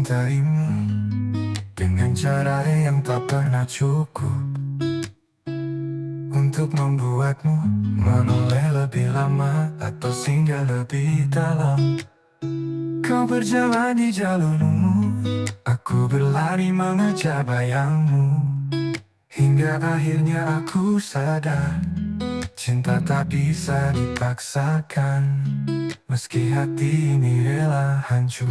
mencintaimu dengan cara yang tak pernah cukup untuk membuatmu menoleh lebih lama atau singgah lebih dalam. Kau berjalan di jalurmu, aku berlari mengejar bayangmu, hingga akhirnya aku sadar cinta tak bisa dipaksakan, meski hati ini rela hancur.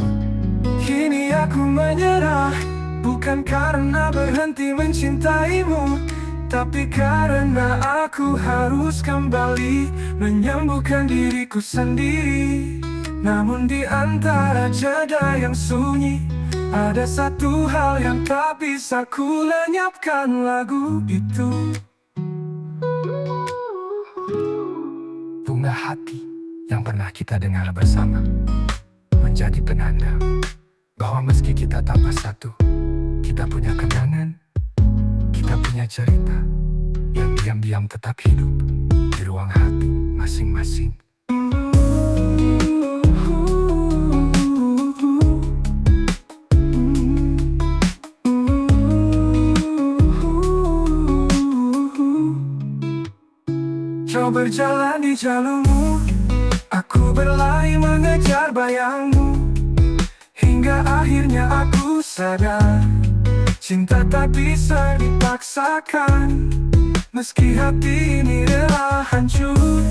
Kini aku menyerah, bukan karena berhenti mencintaimu, tapi karena aku harus kembali menyembuhkan diriku sendiri. Namun di antara jeda yang sunyi, ada satu hal yang tak bisa ku lenyapkan, lagu itu. Bunga hati yang pernah kita dengar bersama menjadi penanda bahwa meski kita tak bersatu, kita punya kenangan, kita punya cerita yang diam-diam tetap hidup di ruang hati masing-masing. Kau berjalan di jalurmu, aku berlari mengejar bayangmu, hingga akhirnya aku sadar cinta tak bisa dipaksakan, meski hati ini rela hancur.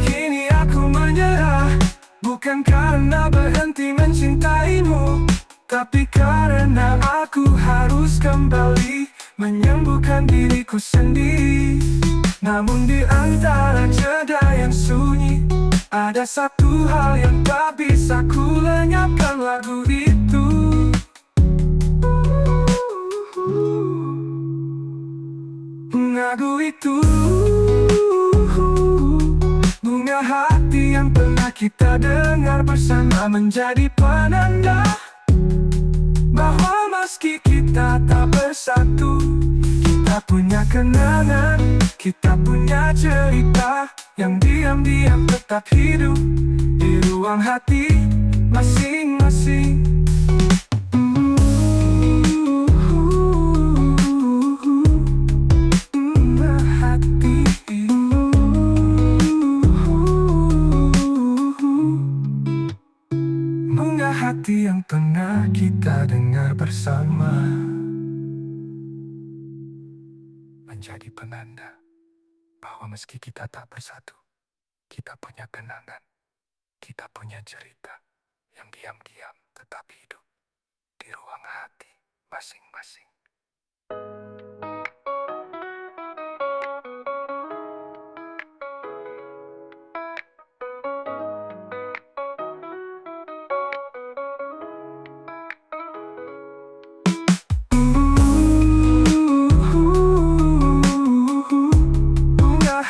Kini aku menyerah, bukan karena berhenti mencintaimu, tapi karena aku harus kembali menyembuhkan diriku sendiri. Namun di antara jeda yang sunyi, ada satu hal yang tak bisa ku lenyapkan, lagu itu. Lagu itu, bunga hati yang pernah kita dengar bersama menjadi penanda bahwa meski kita tak bersatu, kita punya kenangan, kita punya cerita yang diam-diam tetap hidup di ruang hati masing-masing. Bunga hati yang pernah kita dengar bersama menjadi penanda bahwa meski kita tak bersatu, kita punya kenangan, kita punya cerita yang diam-diam tetap hidup di ruang hati masing-masing.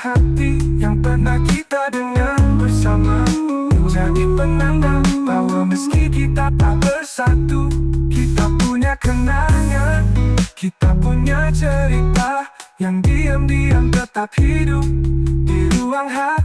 Hati yang pernah kita dengar bersama menjadi penanda bahwa meski kita tak bersatu, kita punya kenangan, kita punya cerita yang diam-diam tetap hidup di ruang hati